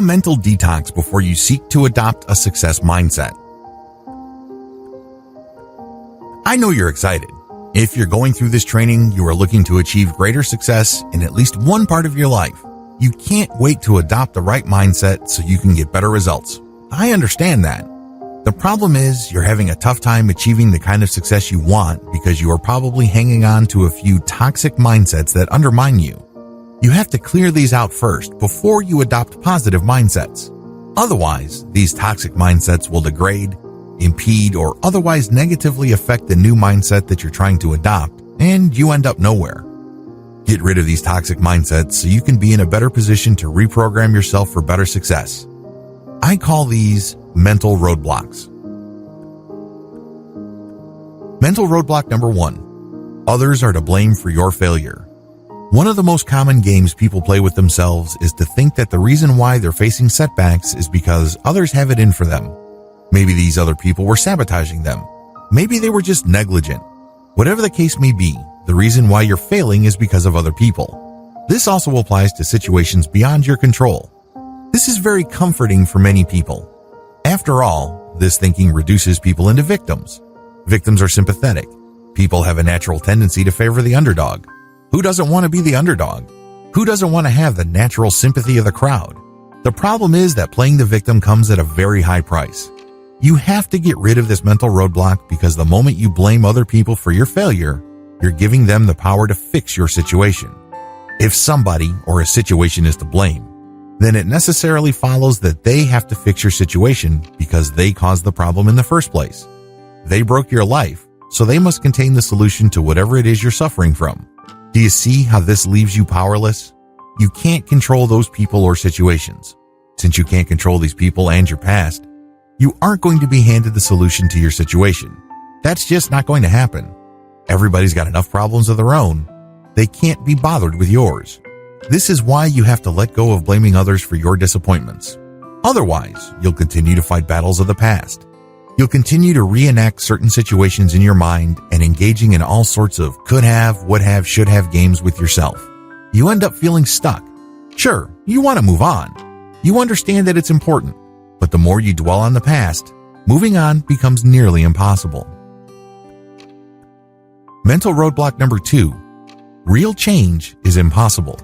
mental detox before you seek to adopt a success mindset. I know you're excited. If you're going through this training, you are looking to achieve greater success in at least one part of your life. You can't wait to adopt the right mindset so you can get better results. I understand that. The problem is you're having a tough time achieving the kind of success you want because you are probably hanging on to a few toxic mindsets that undermine you. You have to clear these out first before you adopt positive mindsets. Otherwise, these toxic mindsets will degrade, impede, or otherwise negatively affect the new mindset that you're trying to adopt, and you end up nowhere. Get rid of these toxic mindsets so you can be in a better position to reprogram yourself for better success. I call these mental roadblocks. Mental roadblock number 1. Others are to blame for your failure. One of the most common games people play with themselves is to think that the reason why they're facing setbacks is because others have it in for them. Maybe these other people were sabotaging them. Maybe they were just negligent. Whatever the case may be, the reason why you're failing is because of other people. This also applies to situations beyond your control. This is very comforting for many people. After all, this thinking reduces people into victims. Victims are sympathetic. People have a natural tendency to favor the underdog. Who doesn't want to be the underdog? Who doesn't want to have the natural sympathy of the crowd? The problem is that playing the victim comes at a very high price. You have to get rid of this mental roadblock because the moment you blame other people for your failure, you're giving them the power to fix your situation. If somebody or a situation is to blame, then it necessarily follows that they have to fix your situation because they caused the problem in the first place. They broke your life, so they must contain the solution to whatever it is you're suffering from. Do you see how this leaves you powerless? You can't control those people or situations. Since you can't control these people and your past, you aren't going to be handed the solution to your situation. That's just not going to happen. Everybody's got enough problems of their own. They can't be bothered with yours. This is why you have to let go of blaming others for your disappointments. Otherwise, you'll continue to fight battles of the past. You'll continue to reenact certain situations in your mind and engaging in all sorts of could have, would have, should have games with yourself. You end up feeling stuck. Sure, you want to move on. You understand that it's important, but the more you dwell on the past, moving on becomes nearly impossible. Mental roadblock number 2. Real change is impossible.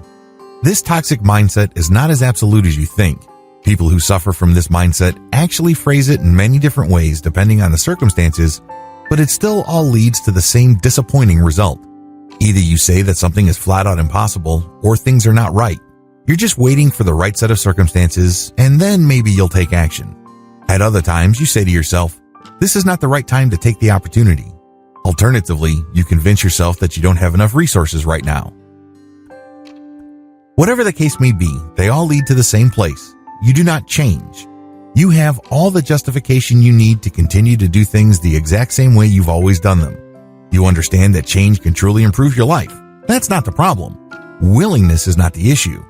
This toxic mindset is not as absolute as you think. People who suffer from this mindset actually phrase it in many different ways depending on the circumstances, but it still all leads to the same disappointing result. Either you say that something is flat out impossible or things are not right. You're just waiting for the right set of circumstances and then maybe you'll take action. At other times, you say to yourself, this is not the right time to take the opportunity. Alternatively, you convince yourself that you don't have enough resources right now. Whatever the case may be, they all lead to the same place. You do not change. You have all the justification you need to continue to do things the exact same way you've always done them. You understand that change can truly improve your life. That's not the problem. Willingness is not the issue.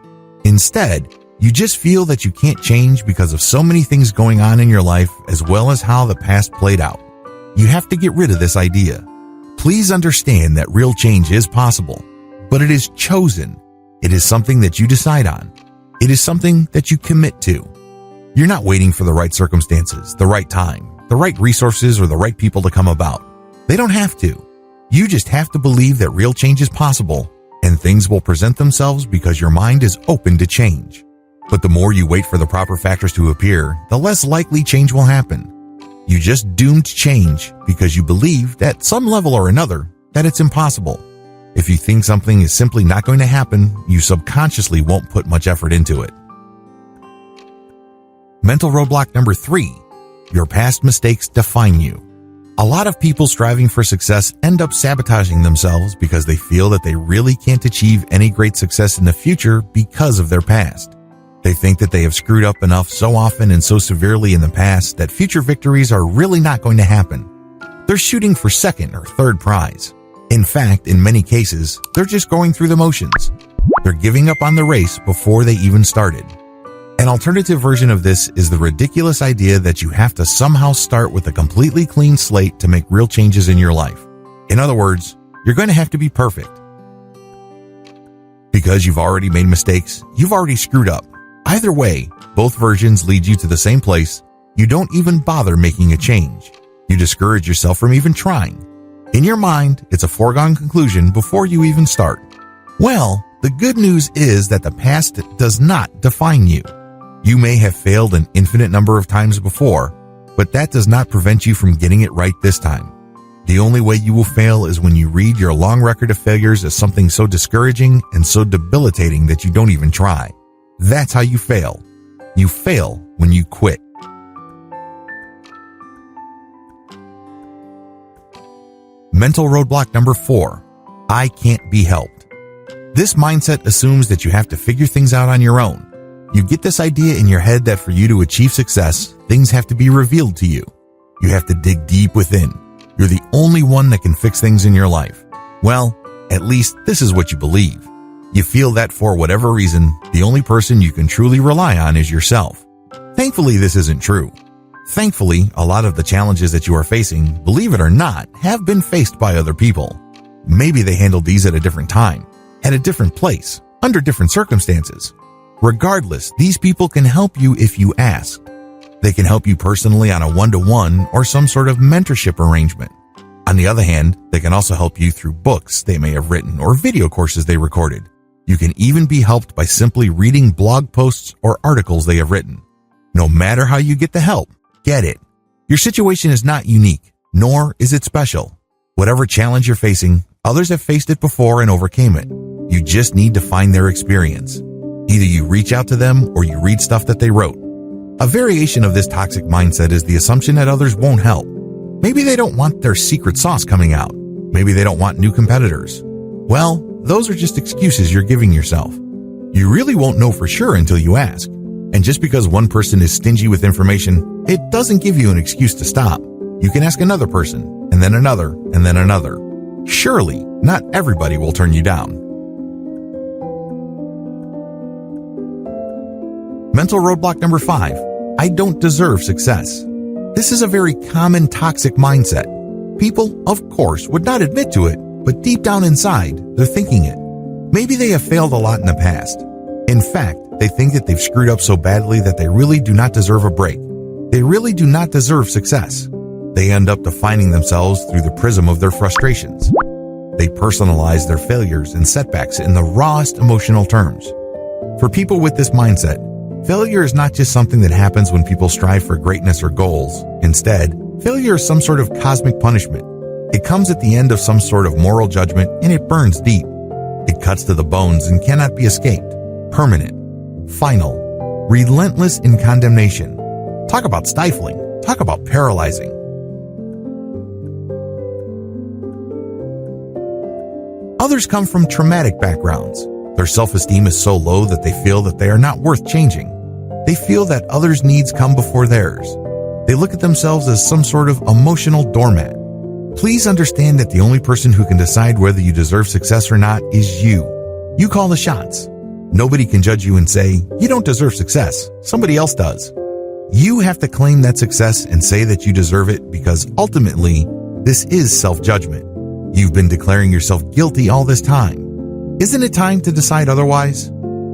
Instead, you just feel that you can't change because of so many things going on in your life as well as how the past played out. You have to get rid of this idea. Please understand that real change is possible, but it is chosen. It is something that you decide on. It is something that you commit to. You're not waiting for the right circumstances, the right time, the right resources, or the right people to come about. They don't have to. You just have to believe that real change is possible, and things will present themselves because your mind is open to change. But the more you wait for the proper factors to appear, the less likely change will happen. You just doomed change because you believe, at some level or another, that it's impossible. If you think something is simply not going to happen, you subconsciously won't put much effort into it. Mental roadblock number 3. Your past mistakes define you. A lot of people striving for success end up sabotaging themselves because they feel that they really can't achieve any great success in the future because of their past. They think that they have screwed up enough so often and so severely in the past that future victories are really not going to happen. They're shooting for second or third prize. In fact, in many cases, they're just going through the motions. They're giving up on the race before they even started. An alternative version of this is the ridiculous idea that you have to somehow start with a completely clean slate to make real changes in your life. In other words, you're going to have to be perfect. Because you've already made mistakes, you've already screwed up. Either way, Both versions lead you to the same place. You don't even bother making a change. You discourage yourself from even trying. In your mind, it's a foregone conclusion before you even start. Well, the good news is that the past does not define you. You may have failed an infinite number of times before, but that does not prevent you from getting it right this time. The only way you will fail is when you read your long record of failures as something so discouraging and so debilitating that you don't even try. That's how you fail. You fail when you quit. Mental roadblock number 4. I can't be helped. This mindset assumes that you have to figure things out on your own. You get this idea in your head that for you to achieve success, things have to be revealed to you. You have to dig deep within. You're the only one that can fix things in your life. Well, at least this is what you believe. You feel that for whatever reason, the only person you can truly rely on is yourself. Thankfully, this isn't true. Thankfully, a lot of the challenges that you are facing, believe it or not, have been faced by other people. Maybe they handled these at a different time, at a different place, under different circumstances. Regardless, these people can help you if you ask. They can help you personally on a one-to-one or some sort of mentorship arrangement. On the other hand, they can also help you through books they may have written or video courses they recorded. You can even be helped by simply reading blog posts or articles they have written. No matter how you get the help, get it. Your situation is not unique, nor is it special. Whatever challenge you're facing, others have faced it before and overcame it. You just need to find their experience. Either you reach out to them or you read stuff that they wrote. A variation of this toxic mindset is the assumption that others won't help. Maybe they don't want their secret sauce coming out. Maybe they don't want new competitors. Well, those are just excuses you're giving yourself. You really won't know for sure until you ask. And just because one person is stingy with information, it doesn't give you an excuse to stop. You can ask another person, and then another, and then another. Surely, not everybody will turn you down. Mental roadblock number 5. I don't deserve success. This is a very common toxic mindset. People, of course, would not admit to it, but deep down inside, they're thinking it. Maybe they have failed a lot in the past. In fact, they think that they've screwed up so badly that they really do not deserve a break. They really do not deserve success. They end up defining themselves through the prism of their frustrations. They personalize their failures and setbacks in the rawest emotional terms. For people with this mindset, failure is not just something that happens when people strive for greatness or goals. Instead, failure is some sort of cosmic punishment. It comes at the end of some sort of moral judgment and it burns deep. It cuts to the bones and cannot be escaped. Permanent, final, relentless in condemnation. Talk about stifling. Talk about paralyzing. Others come from traumatic backgrounds. Their self-esteem is so low that they feel that they are not worth changing. They feel that others' needs come before theirs. They look at themselves as some sort of emotional doormat. Please understand that the only person who can decide whether you deserve success or not is you. You call the shots. Nobody can judge you and say, you don't deserve success. Somebody else does. You have to claim that success and say that you deserve it because ultimately, this is self-judgment. You've been declaring yourself guilty all this time. Isn't it time to decide otherwise?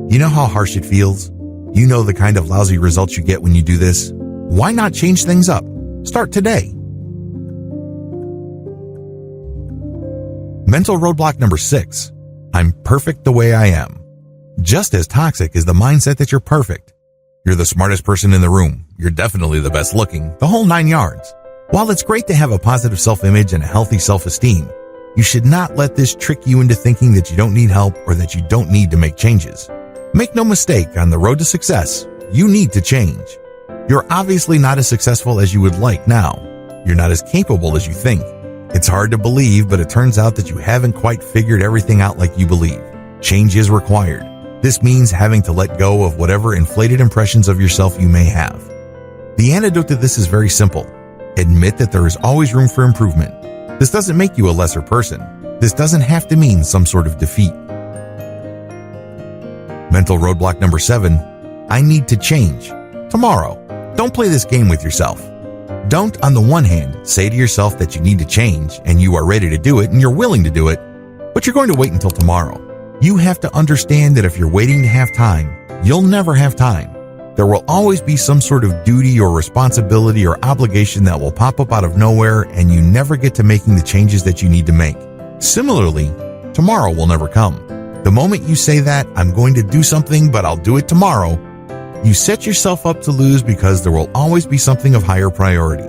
You know how harsh it feels? You know the kind of lousy results you get when you do this? Why not change things up? Start today. Mental roadblock number 6. I'm perfect the way I am. Just as toxic is the mindset that you're perfect. You're the smartest person in the room. You're definitely the best looking, the whole 9 yards. While it's great to have a positive self-image and a healthy self-esteem, you should not let this trick you into thinking that you don't need help or that you don't need to make changes. Make no mistake, on the road to success, you need to change. You're obviously not as successful as you would like now. You're not as capable as you think. It's hard to believe, but it turns out that you haven't quite figured everything out like you believe. Change is required. This means having to let go of whatever inflated impressions of yourself you may have. The antidote to this is very simple. Admit that there is always room for improvement. This doesn't make you a lesser person. This doesn't have to mean some sort of defeat. Mental roadblock number 7. I need to change. Tomorrow. Don't play this game with yourself. Don't, on the one hand, say to yourself that you need to change and you are ready to do it and you're willing to do it, but you're going to wait until tomorrow. You have to understand that if you're waiting to have time, you'll never have time. There will always be some sort of duty or responsibility or obligation that will pop up out of nowhere, and you never get to making the changes that you need to make. Similarly, tomorrow will never come. The moment you say that, I'm going to do something, but I'll do it tomorrow, you set yourself up to lose, because there will always be something of higher priority.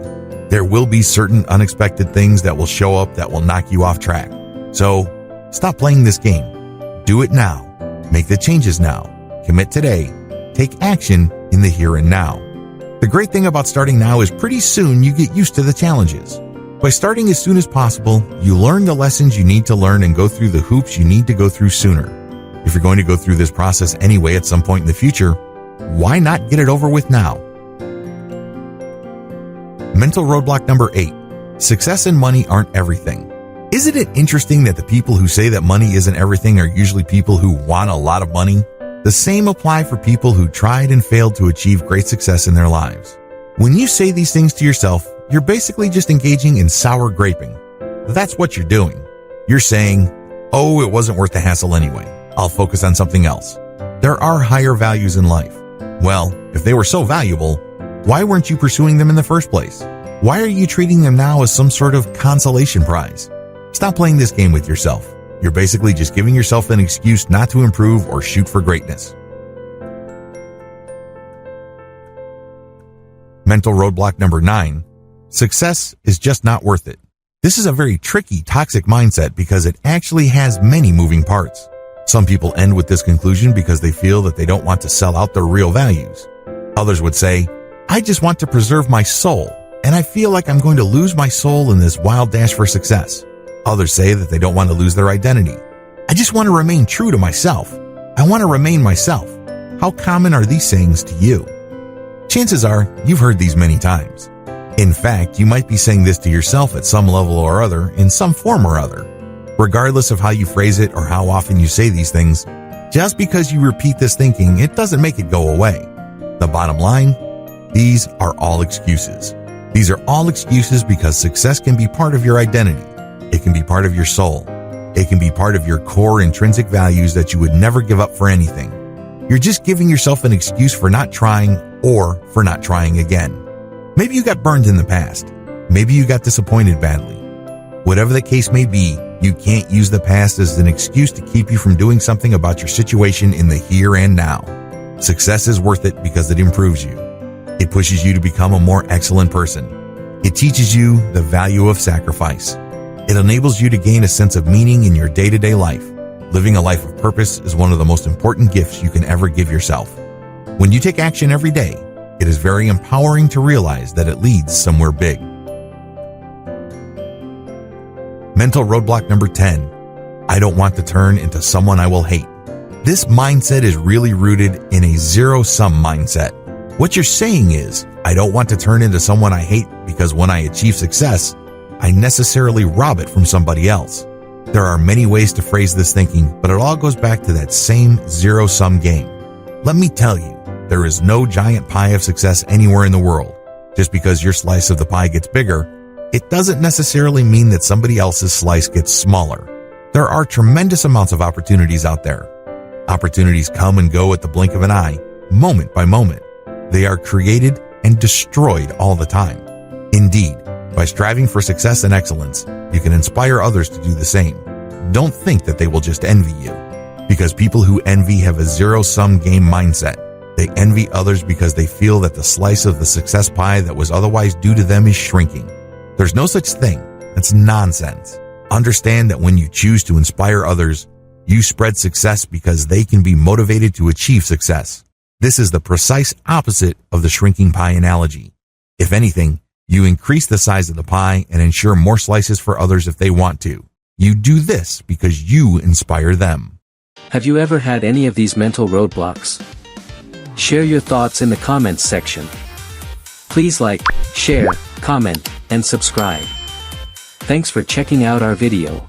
There will be certain unexpected things that will show up that will knock you off track. So, stop playing this game. Do it now. Make the changes now. Commit today. Take action in the here and now. The great thing about starting now is pretty soon you get used to the challenges. By starting as soon as possible, you learn the lessons you need to learn and go through the hoops you need to go through sooner. If you're going to go through this process anyway at some point in the future, why not get it over with now? Mental roadblock number 8. Success and money aren't everything. Isn't it interesting that the people who say that money isn't everything are usually people who want a lot of money? The same apply for people who tried and failed to achieve great success in their lives. When you say these things to yourself, you're basically just engaging in sour graping. That's what you're doing. You're saying, oh, it wasn't worth the hassle anyway. I'll focus on something else. There are higher values in life. Well, if they were so valuable, why weren't you pursuing them in the first place? Why are you treating them now as some sort of consolation prize? Stop playing this game with yourself. You're basically just giving yourself an excuse not to improve or shoot for greatness. Mental roadblock number 9. Success is just not worth it. This is a very tricky, toxic mindset because it actually has many moving parts. Some people end with this conclusion because they feel that they don't want to sell out their real values. Others would say, I just want to preserve my soul, and I feel like I'm going to lose my soul in this wild dash for success. Others say that they don't want to lose their identity. I just want to remain true to myself. I want to remain myself. How common are these sayings to you? Chances are you've heard these many times. In fact, you might be saying this to yourself at some level or other, in some form or other. Regardless of how you phrase it or how often you say these things, just because you repeat this thinking, it doesn't make it go away. The bottom line, these are all excuses. These are all excuses because success can be part of your identity. It can be part of your soul. It can be part of your core intrinsic values that you would never give up for anything. You're just giving yourself an excuse for not trying or for not trying again. Maybe you got burned in the past. Maybe you got disappointed badly. Whatever the case may be, you can't use the past as an excuse to keep you from doing something about your situation in the here and now. Success is worth it because it improves you. It pushes you to become a more excellent person. It teaches you the value of sacrifice. It enables you to gain a sense of meaning in your day-to-day life. Living a life of purpose is one of the most important gifts you can ever give yourself. When you take action every day, it is very empowering to realize that it leads somewhere big. Mental roadblock number 10. I don't want to turn into someone I will hate. This mindset is really rooted in a zero-sum mindset. What you're saying is, I don't want to turn into someone I hate because when I achieve success, I necessarily rob it from somebody else. There are many ways to phrase this thinking, but it all goes back to that same zero-sum game. Let me tell you, there is no giant pie of success anywhere in the world. Just because your slice of the pie gets bigger, it doesn't necessarily mean that somebody else's slice gets smaller. There are tremendous amounts of opportunities out there. Opportunities come and go at the blink of an eye, moment by moment. They are created and destroyed all the time. Indeed, by striving for success and excellence, you can inspire others to do the same. Don't think that they will just envy you, because people who envy have a zero-sum game mindset. They envy others because they feel that the slice of the success pie that was otherwise due to them is shrinking. There's no such thing. That's nonsense. Understand that when you choose to inspire others, you spread success because they can be motivated to achieve success. This is the precise opposite of the shrinking pie analogy. If anything, you increase the size of the pie and ensure more slices for others if they want to. You do this because you inspire them. Have you ever had any of these mental roadblocks? Share your thoughts in the comments section. Please like, share, comment, and subscribe. Thanks for checking out our video.